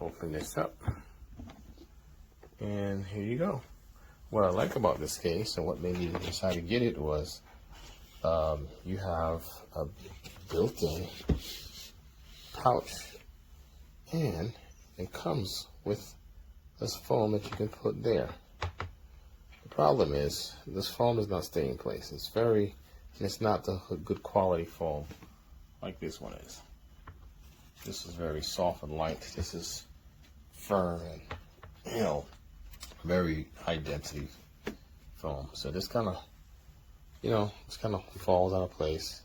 open this up, and here you go. What I like about this case and what made me decide to get it was you have a built-in pouch, and it comes with this foam that you can put there. The problem is this foam does not stay in place. It's not the good quality foam like this one is. This is very soft and light. This is firm and, very high density foam. So this kind of, this kind of falls out of place.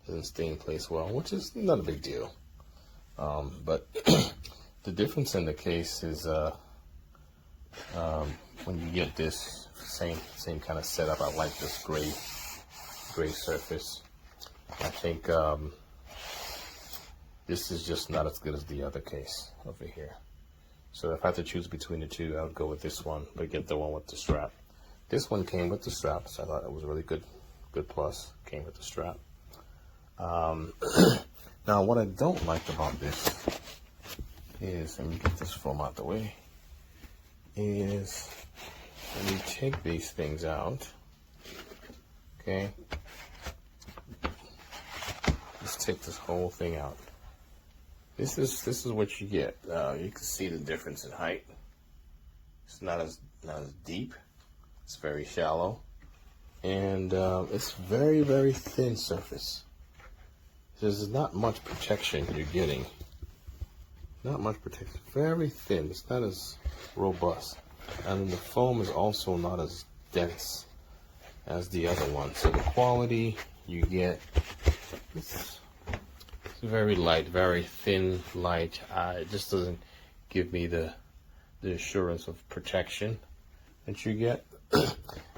Doesn't stay in place well, which is not a big deal. But the difference in the case is when you get this same kind of setup. I like this gray surface. I think this is just not as good as the other case over here. So if I had to choose between the two, I would go with this one, but get the one with the strap. This one came with the strap, so I thought it was really good plus. Came with the strap. Now, what I don't like about this is, let me get this foam out the way, is when you take these things out, okay, let's take this whole thing out. This is what you get. You can see the difference in height. It's not as deep. It's very shallow, and it's very, very thin surface. There's not much protection you're getting. Not much protection. Very thin. It's not as robust, and the foam is also not as dense as the other one. So the quality you get, it's very light, very thin, light. It just doesn't give me the assurance of protection that you get.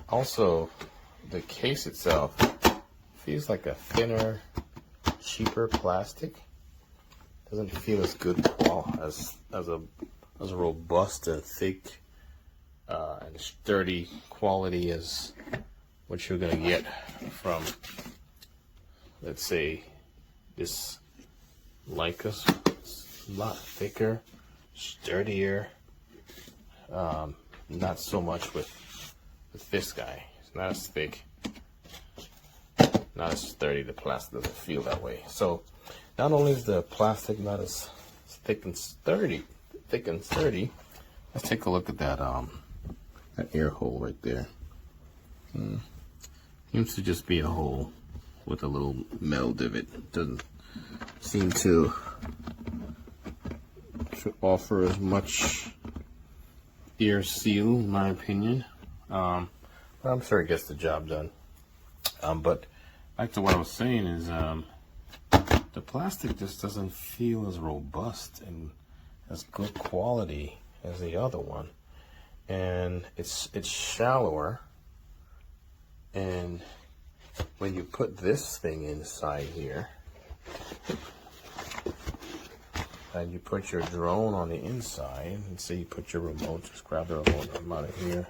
Also, the case itself feels like a thinner, cheaper plastic. Doesn't feel as good as a robust and thick and sturdy quality as what you're gonna get from, let's say, this Leica's. It's a lot thicker, sturdier. Not so much with this guy. It's not as thick, not as sturdy. The plastic doesn't feel that way. So not only is the plastic not as thick and sturdy, let's take a look at that air hole right there. Seems to just be a hole with a little metal divot. Doesn't seem to offer as much air seal, in my opinion. But I'm sure it gets the job done. But back to what I was saying is the plastic just doesn't feel as robust and as good quality as the other one, and it's shallower. And when you put this thing inside here, and you put your drone on the inside, and say you put your remote, just grab the remote out of here.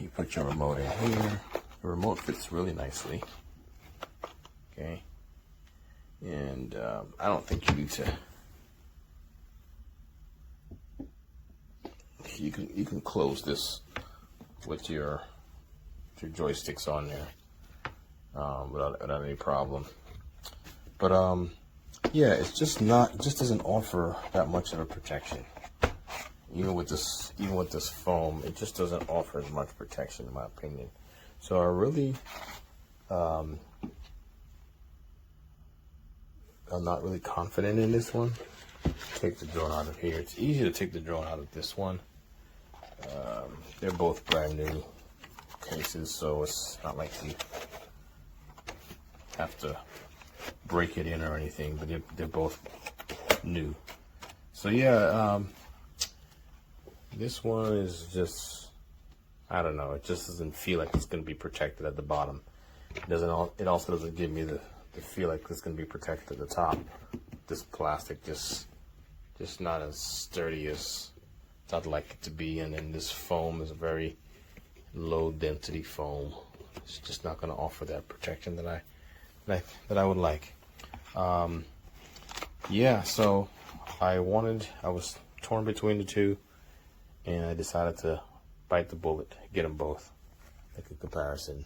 You put your remote in here. The remote fits really nicely. Okay, and I don't think you need to. You can close this with your joysticks on there without any problem. But yeah, it's just not. It just doesn't offer that much of a protection. Even with this foam, it just doesn't offer as much protection, in my opinion. So I really, I'm not really confident in this one. Take the drone out of here. It's easy to take the drone out of this one. They're both brand new cases, so it's not like you have to break it in or anything, but they're both new. So yeah, this one is just, I don't know, it just doesn't feel like it's going to be protected at the bottom. It also doesn't give me the feel like it's going to be protected at the top. This plastic just not as sturdy as I'd like it to be, and then this foam is a very low density foam. It's just not going to offer that protection that I would like. Yeah, so I was torn between the two, and I decided to bite the bullet, get them both, make a comparison.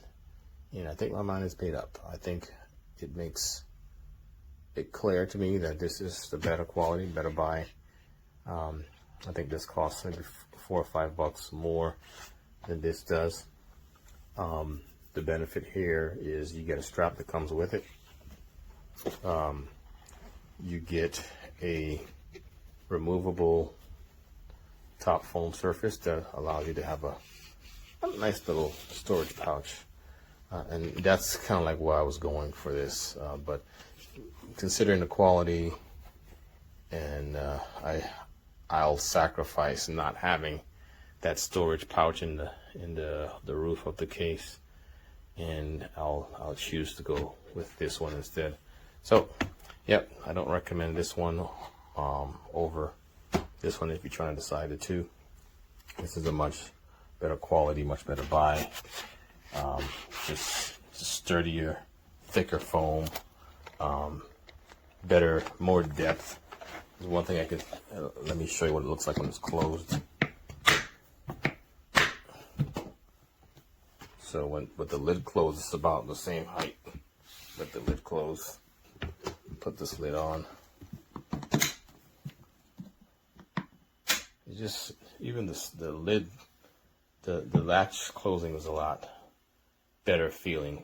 And I think my mind is made up. I think it makes it clear to me that this is the better quality, better buy. I think this costs maybe $4 or $5 more than this does. The benefit here is you get a strap that comes with it. You get a removable top foam surface that allows you to have a nice little storage pouch. And that's kind of like where I was going for this. But considering the quality, and I'll sacrifice not having that storage pouch in the roof of the case, and I'll choose to go with this one instead. So, yep, I don't recommend this one over this one if you're trying to decide the two. This is a much better quality, much better buy. Just sturdier, thicker foam, better, more depth. There's one thing I could, let me show you what it looks like when it's closed. So with the lid closed, it's about the same height with the lid closed. Put this lid on. It's just, even the lid, the latch closing is a lot better feeling.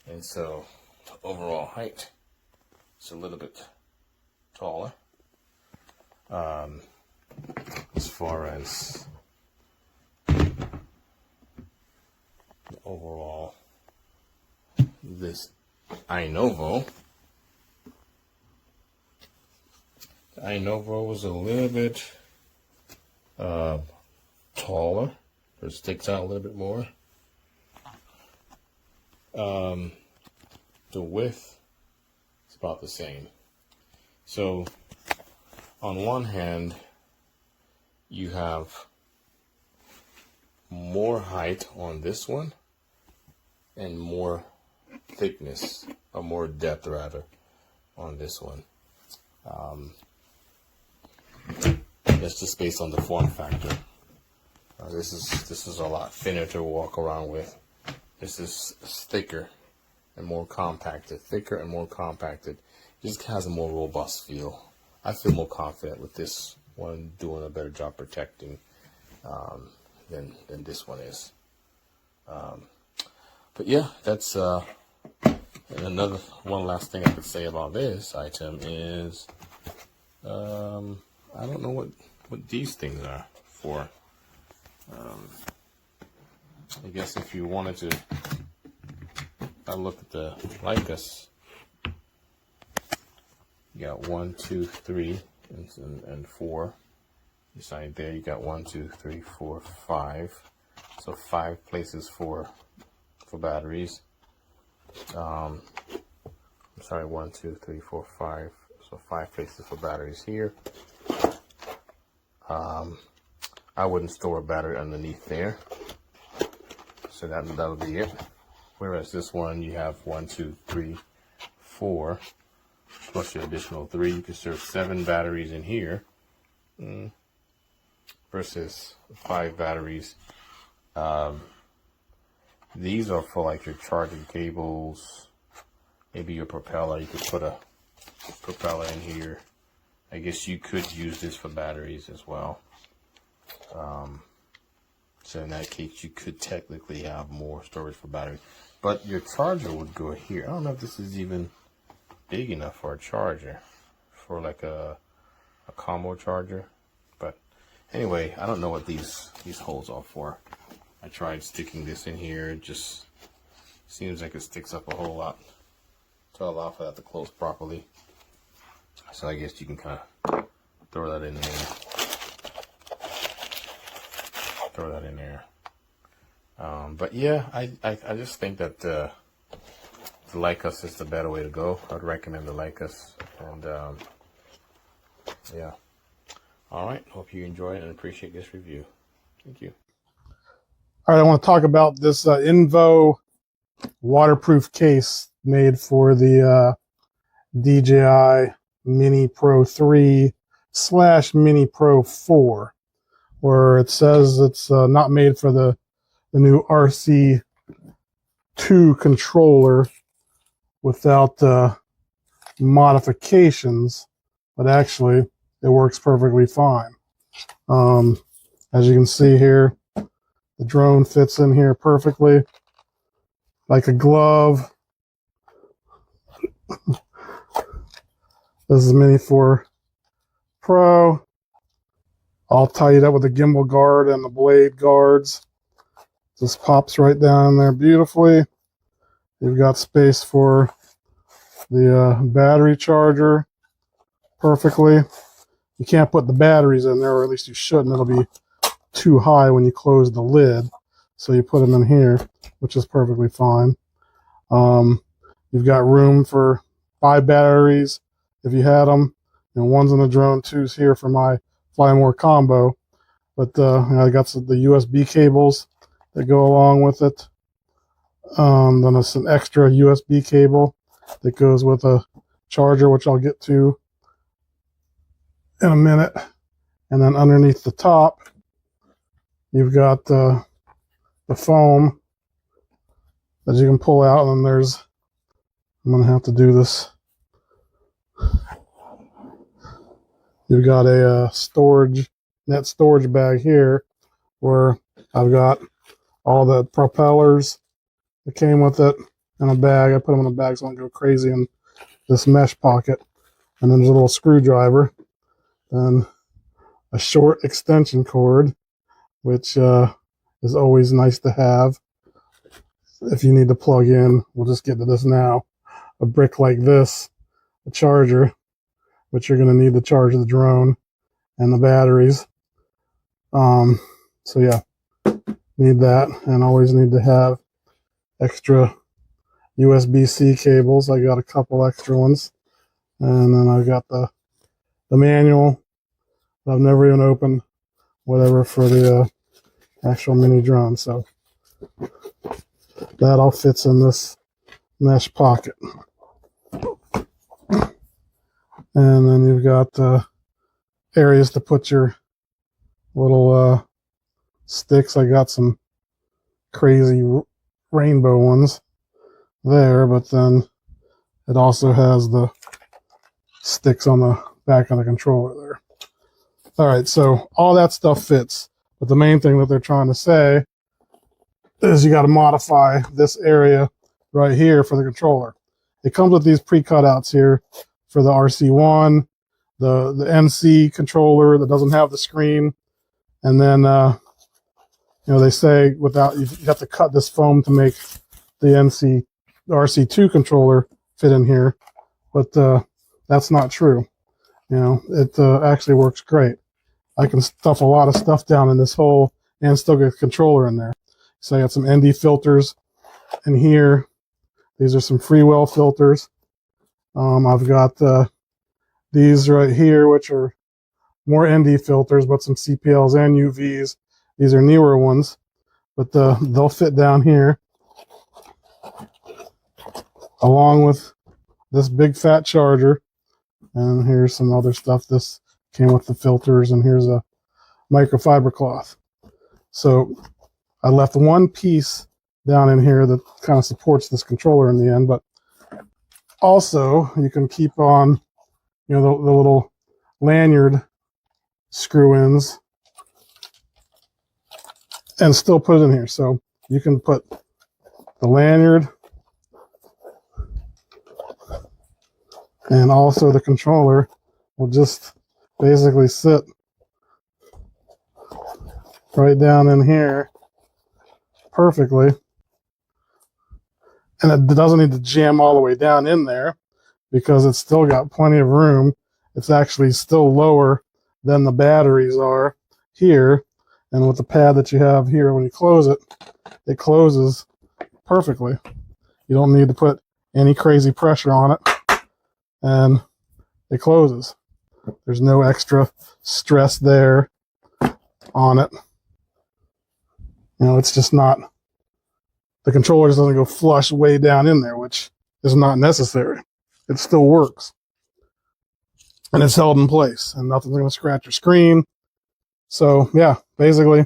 And so overall height, it's a little bit taller. As far as the overall, this iNovo was a little bit taller, or sticks out a little bit more. The width is about the same. So on one hand, you have more height on this one and more thickness, or more depth rather, on this one. That's just based on the form factor. This is a lot thinner to walk around with. This is thicker and more compacted. Thicker and more compacted. It just has a more robust feel. I feel more confident with this one doing a better job protecting than this one is. But yeah, that's and one last thing I could say about this item is I don't know what these things are for. I guess if you wanted to, I look at the Leicas, you got 1, 2, 3, and 4. Beside there, you got 1, 2, 3, 4, 5. So 5 places for batteries. I'm sorry, 1, 2, 3, 4, 5. So 5 places for batteries here. I wouldn't store a battery underneath there. So that'll be it. Whereas this one, you have 1, 2, 3, 4, plus your additional 3. You can serve 7 batteries in here, versus 5 batteries. These are for like your charging cables, maybe your propeller. You could put a propeller in here. I guess you could use this for batteries as well. So in that case, you could technically have more storage for batteries. But your charger would go here. I don't know if this is even big enough for a charger, for like a combo charger. But anyway, I don't know what these holes are for. I tried sticking this in here. It just seems like it sticks up a whole lot to allow for that to close properly. So I guess you can kind of throw that in there. But yeah, I just think that the Leicas is the better way to go. I'd recommend the Leicas. And yeah. All right. Hope you enjoy it and appreciate this review. Thank you. All right, I want to talk about this INNVO waterproof case made for the DJI Mini Pro 3 / Mini Pro 4, where it says it's not made for the new RC2 controller without modifications, but actually it works perfectly fine. As you can see here, the drone fits in here perfectly like a glove. This is Mini 4 Pro, all tied up with the gimbal guard and the blade guards. Just pops right down there beautifully. You've got space for the battery charger perfectly. You can't put the batteries in there, or at least you shouldn't. It'll be too high when you close the lid. So you put them in here, which is perfectly fine. You've got room for 5 batteries if you had them. You know, one's in the drone, 2's here for my Fly More Combo. But I got the USB cables that go along with it. Then it's an extra USB cable that goes with a charger, which I'll get to in a minute. And then underneath the top, you've got the foam that you can pull out. And then there's, I'm going to have to do this. You've got a net storage bag here where I've got all the propellers that came with it in a bag. I put them in a bag so I don't go crazy in this mesh pocket. And then there's a little screwdriver and a short extension cord, which is always nice to have if you need to plug in. We'll just get to this now. A brick like this, a charger, which you're going to need to charge the drone and the batteries. So yeah, need that, and always need to have extra USB-C cables. I got a couple extra ones, and then I've got the manual that I've never even opened, whatever, for the actual mini drone. So that all fits in this mesh pocket. And then you've got areas to put your little sticks. I got some crazy rainbow ones there, but then it also has the sticks on the back of the controller there. All right, so all that stuff fits, but the main thing that they're trying to say is you got to modify this area right here for the controller. It comes with these pre-cutouts here for the RC1, the NC controller that doesn't have the screen, and then you know, they say without, you have to cut this foam to make the RC2 controller fit in here, but that's not true. You know, it actually works great. I can stuff a lot of stuff down in this hole and still get the controller in there. So I got some ND filters in here. These are some freewell filters. I've got these right here, which are more ND filters, but some CPLs and UVs. These are newer ones, but they'll fit down here, along with this big fat charger. And here's some other stuff. This came with the filters, and here's a microfiber cloth. So I left one piece down in here that kind of supports this controller in the end, but also you can keep on, you know, the little lanyard screw-ins and still put it in here. So you can put the lanyard and also the controller will just basically sit right down in here perfectly. And it doesn't need to jam all the way down in there because it's still got plenty of room. It's actually still lower than the batteries are here. And with the pad that you have here, when you close it, it closes perfectly. You don't need to put any crazy pressure on it, and it closes. There's no extra stress there on it. You know, it's just not, the controller just doesn't go flush way down in there, which is not necessary. It still works. and it's held in place, and nothing's going to scratch your screen. So yeah, basically,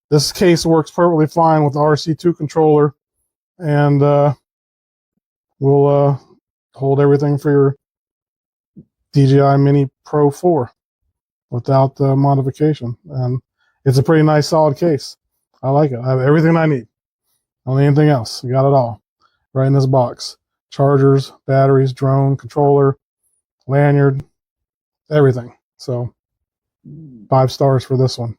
this case works perfectly fine with the RC2 controller, and will hold everything for your DJI Mini Pro 4 without the modification. And it's a pretty nice solid case. I like it. I have everything I need. I don't need anything else. I got it all right in this box. Chargers, batteries, drone, controller, lanyard, everything. So 5 stars for this one.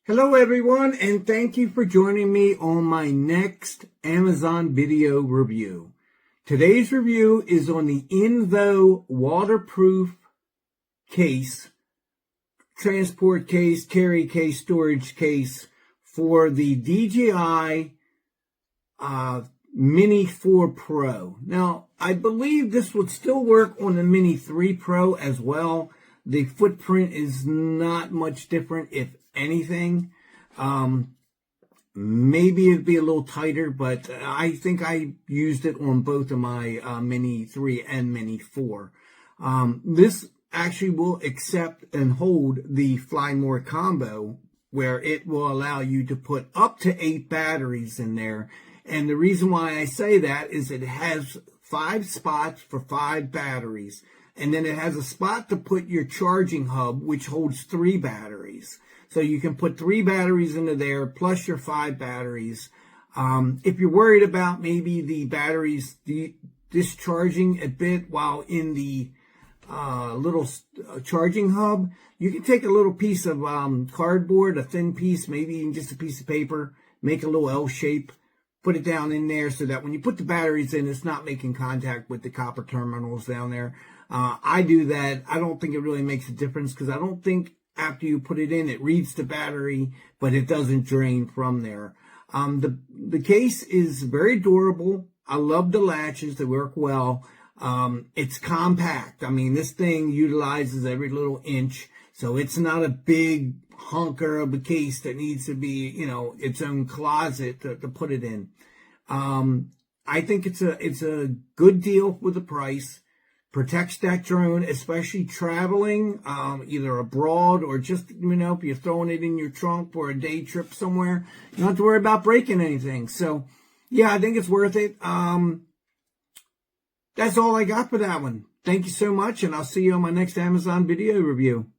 Hello everyone, and thank you for joining me on my next Amazon video review. Today's review is on the INNVO waterproof case, transport case, carry case, storage case for the DJI Mini 4 Pro. Now, I believe this would still work on the Mini 3 Pro as well. The footprint is not much different, if anything. Maybe it'd be a little tighter, but I think I used it on both of my Mini 3 and Mini 4. This actually will accept and hold the Fly More Combo, where it will allow you to put up to 8 batteries in there. And the reason why I say that is it has 5 spots for 5 batteries. And then it has a spot to put your charging hub, which holds 3 batteries. So you can put 3 batteries into there, plus your 5 batteries. If you're worried about maybe the batteries discharging a bit while in the little charging hub, you can take a little piece of cardboard, a thin piece, maybe even just a piece of paper, make a little L shape, put it down in there so that when you put the batteries in, it's not making contact with the copper terminals down there. I do that. I don't think it really makes a difference because I don't think after you put it in, it reads the battery, but it doesn't drain from there. The case is very durable. I love the latches. They work well. It's compact. I mean, this thing utilizes every little inch, so it's not a big hunker of a case that needs to be, you know, its own closet to put it in. I think it's a good deal with the price. Protects that drone, especially traveling, either abroad or just, you know, if you're throwing it in your trunk for a day trip somewhere, you don't have to worry about breaking anything. So, yeah, I think it's worth it. That's all I got for that one. Thank you so much, and I'll see you on my next Amazon video review.